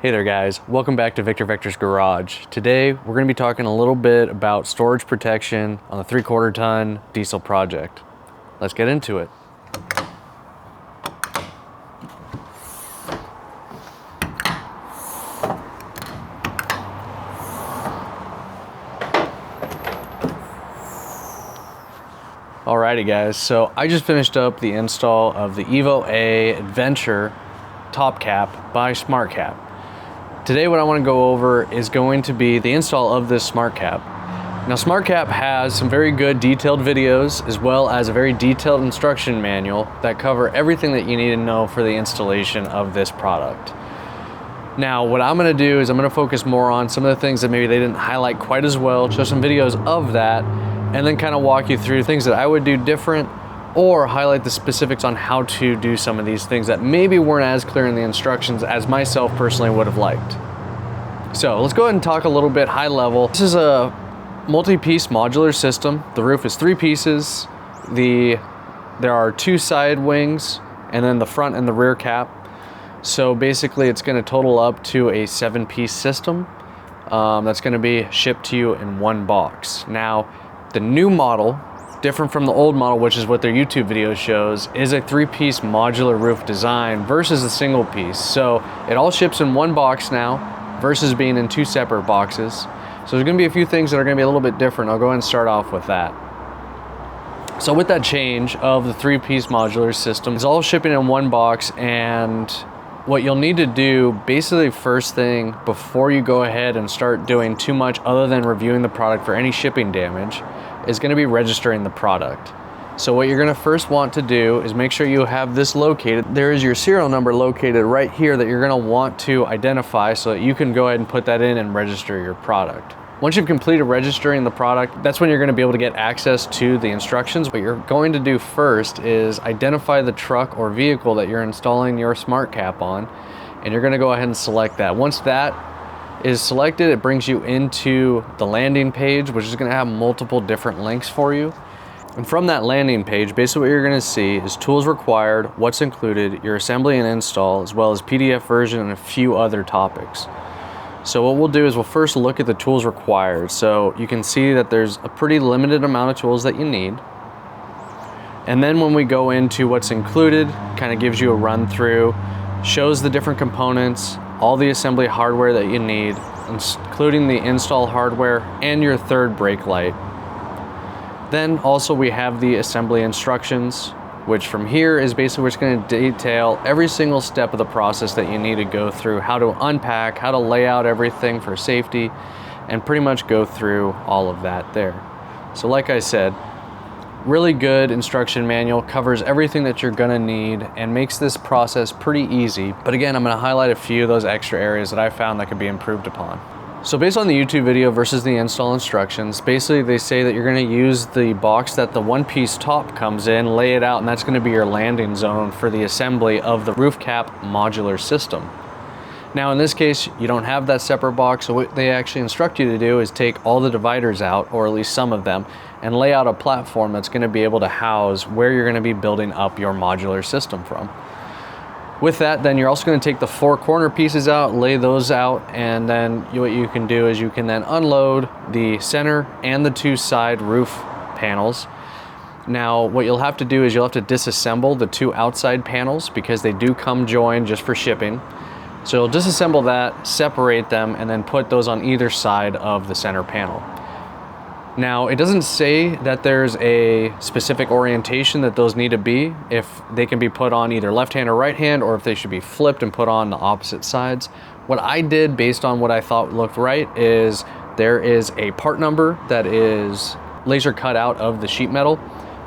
Hey there guys, welcome back to Victor Vector's Garage. Today we're going to be talking a little bit about storage protection on the 3/4 ton diesel project. Let's get into it. Alrighty guys, so I just finished up the install of the EVOa A Adventure top cap by SMARTCAP. Today what I want to go over is going to be the install of this SMARTCAP. Now SMARTCAP has some very good detailed videos as well as a very detailed instruction manual that cover everything that you need to know for the installation of this product. Now what I'm going to do is I'm going to focus more on some of the things that maybe they didn't highlight quite as well, show some videos of that, and then kind of walk you through things that I would do different or highlight the specifics on how to do some of these things that maybe weren't as clear in the instructions as myself personally would have liked. So let's go ahead and talk a little bit high level. This is a multi-piece modular system. The roof is 3 pieces. There are 2 side wings and then the front and the rear cap. So basically it's going to total up to a 7-piece system that's going to be shipped to you in one box. Now the new model, different from the old model, which is what their YouTube video shows, is a 3-piece modular roof design versus a single piece. So it all ships in one box now versus being in 2 separate boxes. So there's going to be a few things that are going to be a little bit different. I'll go ahead and start off with that. So with that change of the 3-piece modular system, it's all shipping in one box, and what you'll need to do basically first thing before you go ahead and start doing too much other than reviewing the product for any shipping damage is going to be registering the product. So what you're going to first want to do is make sure you have this located. There is your serial number located right here that you're going to want to identify so that you can go ahead and put that in and register your product. Once you've completed registering the product, that's when you're going to be able to get access to the instructions. What you're going to do first is identify the truck or vehicle that you're installing your SMARTCAP on, and you're going to go ahead and select that. Once that is selected, it brings you into the landing page, which is going to have multiple different links for you. And from that landing page, basically what you're going to see is tools required, what's included, your assembly and install, as well as PDF version and a few other topics. So what we'll do is we'll first look at the tools required. So you can see that there's a pretty limited amount of tools that you need. And then when we go into what's included, kind of gives you a run through, shows the different components, all the assembly hardware that you need, including the install hardware and your third brake light. Then also we have the assembly instructions, which from here is basically what's going to detail every single step of the process that you need to go through, how to unpack, how to lay out everything for safety, and pretty much go through all of that there. So like I said, really good instruction manual, covers everything that you're gonna need and makes this process pretty easy. But again, I'm gonna highlight a few of those extra areas that I found that could be improved upon. So based on the YouTube video versus the install instructions, basically they say that you're gonna use the box that the 1-piece top comes in, lay it out, and that's gonna be your landing zone for the assembly of the roof cap modular system. Now in this case, you don't have that separate box, so what they actually instruct you to do is take all the dividers out, or at least some of them, and lay out a platform that's going to be able to house where you're going to be building up your modular system from. With that, then you're also going to take the 4 corner pieces out, lay those out, and then what you can do is you can then unload the center and the 2 side roof panels. Now what you'll have to do is you'll have to disassemble the 2 outside panels because they do come joined just for shipping. So you'll disassemble that, separate them, and then put those on either side of the center panel. Now, it doesn't say that there's a specific orientation that those need to be, if they can be put on either left hand or right hand, or if they should be flipped and put on the opposite sides. What I did based on what I thought looked right is there is a part number that is laser cut out of the sheet metal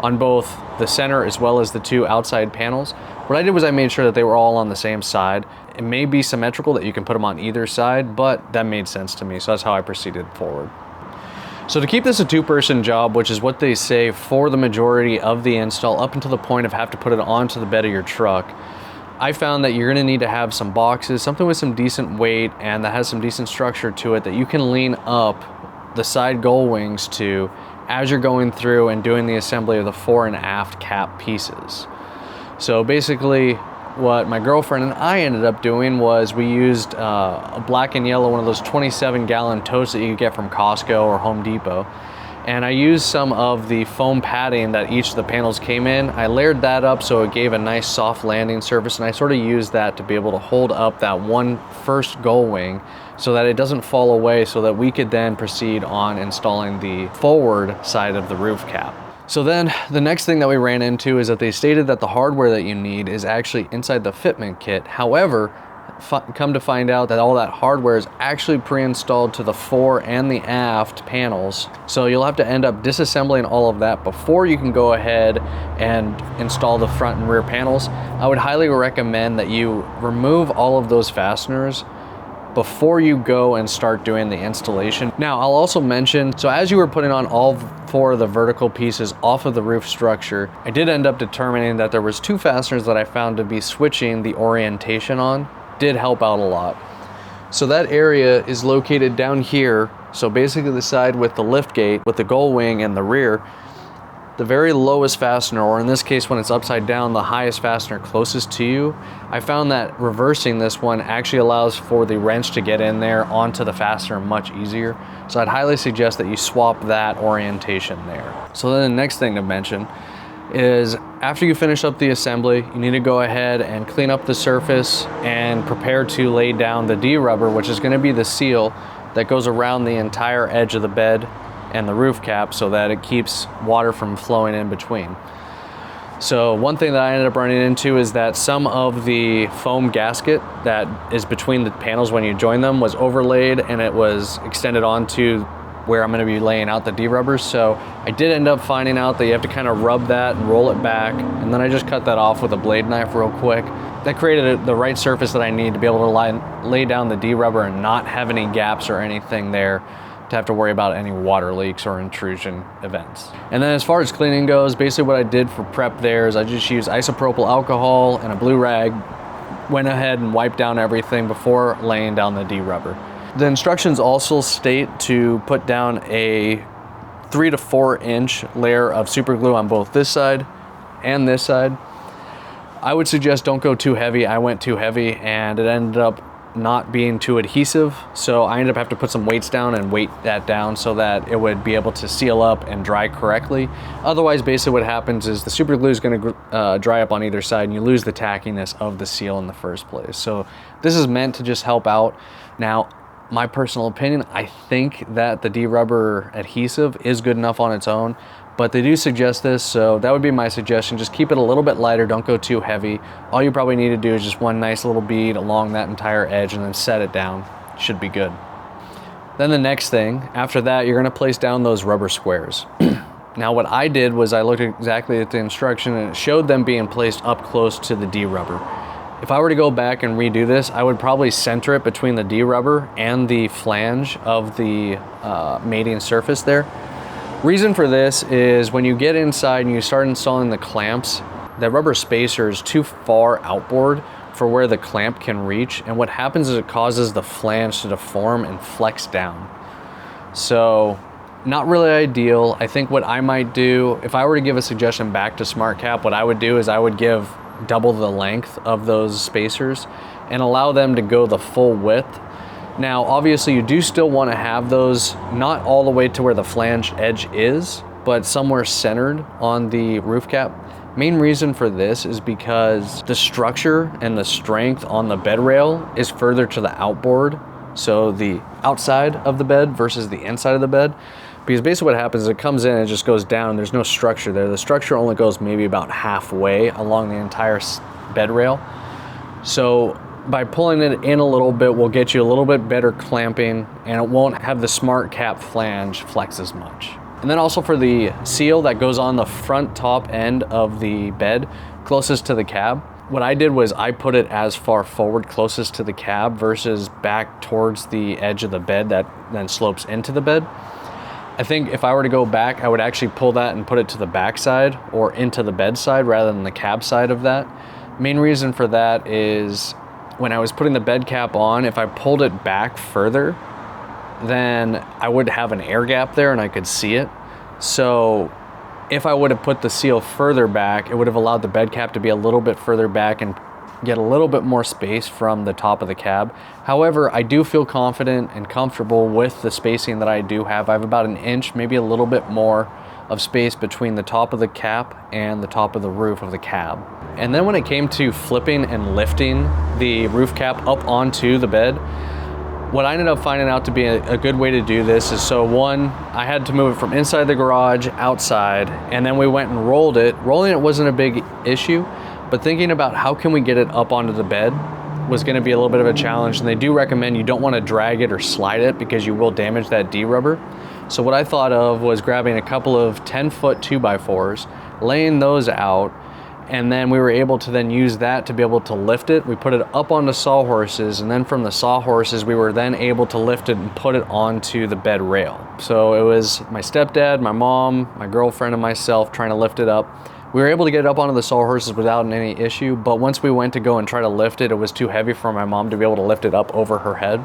on both the center as well as the 2 outside panels. What I did was I made sure that they were all on the same side. It may be symmetrical that you can put them on either side, but that made sense to me, so that's how I proceeded forward. So to keep this a 2-person job, which is what they say for the majority of the install up until the point of have to put it onto the bed of your truck, I found that you're gonna need to have some boxes, something with some decent weight and that has some decent structure to it that you can lean up the side gull wings to as you're going through and doing the assembly of the fore and aft cap pieces. So basically what my girlfriend and I ended up doing was we used a black and yellow, one of those 27-gallon totes that you get from Costco or Home Depot. And I used some of the foam padding that each of the panels came in. I layered that up so it gave a nice soft landing surface, and I sort of used that to be able to hold up that one first gull wing so that it doesn't fall away, so that we could then proceed on installing the forward side of the roof cap. So then the next thing that we ran into is that they stated that the hardware that you need is actually inside the fitment kit. However, come to find out that all that hardware is actually pre-installed to the fore and the aft panels. So you'll have to end up disassembling all of that before you can go ahead and install the front and rear panels. I would highly recommend that you remove all of those fasteners before you go and start doing the installation. Now, I'll also mention, so as you were putting on all 4 of the vertical pieces off of the roof structure, I did end up determining that there was 2 fasteners that I found to be switching the orientation on. Did help out a lot. So that area is located down here. So basically the side with the lift gate, with the gull wing and the rear, the very lowest fastener, or in this case when it's upside down, the highest fastener closest to you. I found that reversing this one actually allows for the wrench to get in there onto the fastener much easier. So I'd highly suggest that you swap that orientation there. So then the next thing to mention is after you finish up the assembly, you need to go ahead and clean up the surface and prepare to lay down the D-rubber, which is going to be the seal that goes around the entire edge of the bed and the roof cap so that it keeps water from flowing in between. So one thing that I ended up running into is that some of the foam gasket that is between the panels when you join them was overlaid, and it was extended onto where I'm going to be laying out the D-rubbers. So I did end up finding out that you have to kind of rub that and roll it back, and then I just cut that off with a blade knife real quick. That created the right surface that I need to be able to lay down the D-rubber and not have any gaps or anything there to have to worry about any water leaks or intrusion events. And then as far as cleaning goes, basically what I did for prep there is I just used isopropyl alcohol and a blue rag, went ahead and wiped down everything before laying down the D-rubber. The instructions also state to put down a 3 to 4 inch layer of super glue on both this side and this side. I would suggest don't go too heavy. I went too heavy and it ended up not being too adhesive. So I ended up having to put some weights down and weight that down so that it would be able to seal up and dry correctly. Otherwise, basically what happens is the super glue is going to dry up on either side and you lose the tackiness of the seal in the first place. So this is meant to just help out. Now, my personal opinion, I think that the D-rubber adhesive is good enough on its own, but they do suggest this, so that would be my suggestion. Just keep it a little bit lighter, don't go too heavy. All you probably need to do is just one nice little bead along that entire edge and then set it down. Should be good. Then the next thing, after that, you're gonna place down those rubber squares. Now what I did was I looked exactly at the instruction and it showed them being placed up close to the D-rubber. If I were to go back and redo this, I would probably center it between the D-rubber and the flange of the mating surface there. Reason for this is when you get inside and you start installing the clamps, the rubber spacer is too far outboard for where the clamp can reach, and what happens is it causes the flange to deform and flex down. So not really ideal. I think what I might do, if I were to give a suggestion back to SMARTCAP, what I would do is I would give double the length of those spacers and allow them to go the full width. Now, obviously you do still want to have those not all the way to where the flange edge is, but somewhere centered on the roof cap. Main reason for this is because the structure and the strength on the bed rail is further to the outboard, so the outside of the bed versus the inside of the bed. Because basically what happens is it comes in and it just goes down. There's no structure there. The structure only goes maybe about halfway along the entire bed rail. So by pulling it in a little bit will get you a little bit better clamping, and it won't have the SMARTCAP flange flex as much. And then also for the seal that goes on the front top end of the bed closest to the cab, what I did was I put it as far forward closest to the cab versus back towards the edge of the bed that then slopes into the bed. I think if I were to go back, I would actually pull that and put it to the back side or into the bed side rather than the cab side of that. Main reason for that is when I was putting the bed cap on, if I pulled it back further, then I would have an air gap there and I could see it. So if I would have put the seal further back, it would have allowed the bed cap to be a little bit further back and get a little bit more space from the top of the cab. However, I do feel confident and comfortable with the spacing that I do have. I have about 1 inch, maybe a little bit more of space between the top of the cap and the top of the roof of the cab. And then when it came to flipping and lifting the roof cap up onto the bed, what I ended up finding out to be a good way to do this is, so one, I had to move it from inside the garage outside, and then we went and rolled it. Rolling it wasn't a big issue, but thinking about how can we get it up onto the bed was gonna be a little bit of a challenge. And they do recommend you don't wanna drag it or slide it because you will damage that D-rubber. So what I thought of was grabbing a couple of 10-foot 2x4s, laying those out, and then we were able to then use that to be able to lift it. We put it up onto sawhorses, and then from the sawhorses, we were then able to lift it and put it onto the bed rail. So it was my stepdad, my mom, my girlfriend, and myself trying to lift it up. We were able to get it up onto the sawhorses without any issue, but once we went to go and try to lift it, it was too heavy for my mom to be able to lift it up over her head.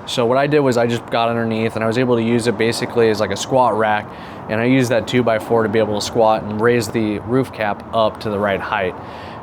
So what I did was I just got underneath, and I was able to use it basically as like a squat rack, and I used that 2x4 to be able to squat and raise the roof cap up to the right height.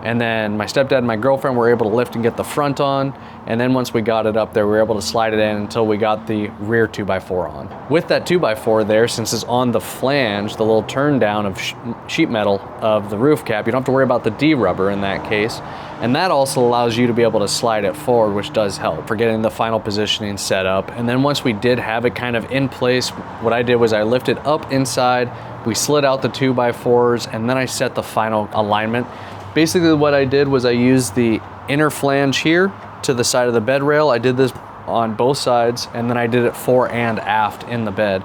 And then my stepdad and my girlfriend were able to lift and get the front on, and then once we got it up there, we were able to slide it in until we got the rear 2x4 on. With that 2x4 there, since it's on the flange, the little turn down of sheet metal of the roof cap, you don't have to worry about the D-rubber in that case. And that also allows you to be able to slide it forward, which does help for getting the final positioning set up. And then once we did have it kind of in place, what I did was I lifted up inside, we slid out the 2x4s, and then I set the final alignment. Basically what I did was I used the inner flange here to the side of the bed rail. I did this on both sides, and then I did it fore and aft in the bed.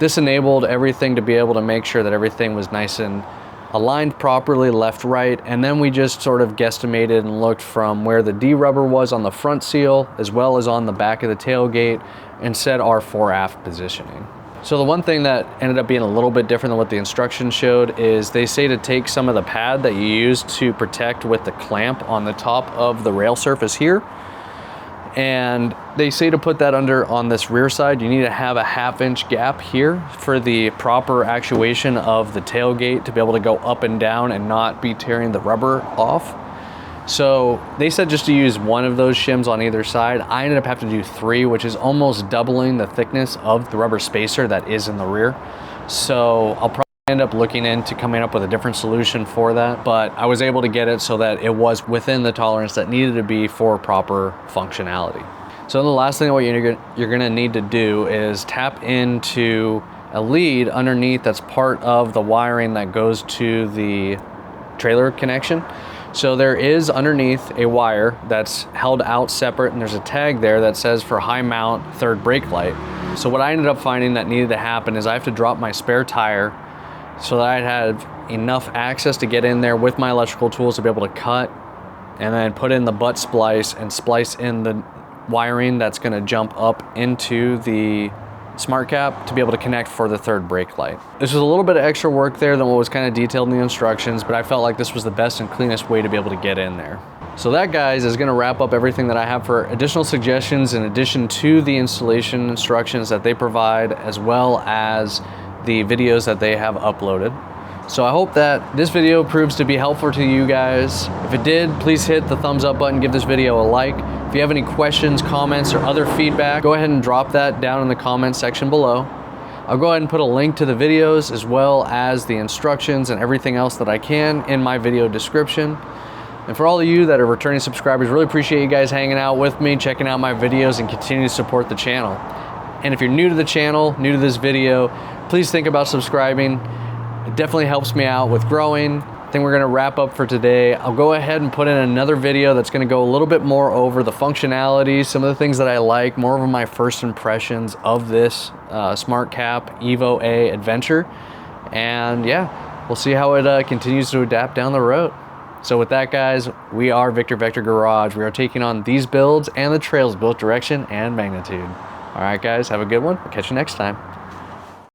This enabled everything to be able to make sure that everything was nice and aligned properly, left, right, and then we just sort of guesstimated and looked from where the D-rubber was on the front seal as well as on the back of the tailgate and set our fore aft positioning. So the one thing that ended up being a little bit different than what the instructions showed is they say to take some of the pad that you use to protect with the clamp on the top of the rail surface here, and they say to put that under on this rear side. You need to have a 1/2 inch gap here for the proper actuation of the tailgate to be able to go up and down and not be tearing the rubber off. So they said just to use one of those shims on either side. I ended up having to do 3, which is almost doubling the thickness of the rubber spacer that is in the rear. So I'll probably end up looking into coming up with a different solution for that, but I was able to get it so that it was within the tolerance that needed to be for proper functionality. So the last thing what you're gonna need to do is tap into a lead underneath that's part of the wiring that goes to the trailer connection. So there is underneath a wire that's held out separate, and there's a tag there that says for high mount third brake light. So what I ended up finding that needed to happen is I have to drop my spare tire so that I'd have enough access to get in there with my electrical tools to be able to cut and then put in the butt splice and splice in the wiring that's gonna jump up into the SMARTCAP to be able to connect for the third brake light. This was a little bit of extra work there than what was kind of detailed in the instructions, but I felt like this was the best and cleanest way to be able to get in there. So that, guys, is gonna wrap up everything that I have for additional suggestions in addition to the installation instructions that they provide, as well as the videos that they have uploaded. So I hope that this video proves to be helpful to you guys. If it did, please hit the thumbs up button, give this video a like. If you have any questions, comments, or other feedback, go ahead and drop that down in the comments section below. I'll go ahead and put a link to the videos as well as the instructions and everything else that I can in my video description. And for all of you that are returning subscribers, really appreciate you guys hanging out with me, checking out my videos, and continue to support the channel. And if you're new to the channel, new to this video, please think about subscribing. It definitely helps me out with growing. I think we're gonna wrap up for today. I'll go ahead and put in another video that's gonna go a little bit more over the functionality, some of the things that I like, more of my first impressions of this SMARTCAP Evo A Adventure. And yeah, we'll see how it continues to adapt down the road. So with that, guys, we are Victor Vector Garage. We are taking on these builds and the trails built direction and magnitude. All right, guys, have a good one. I'll catch you next time.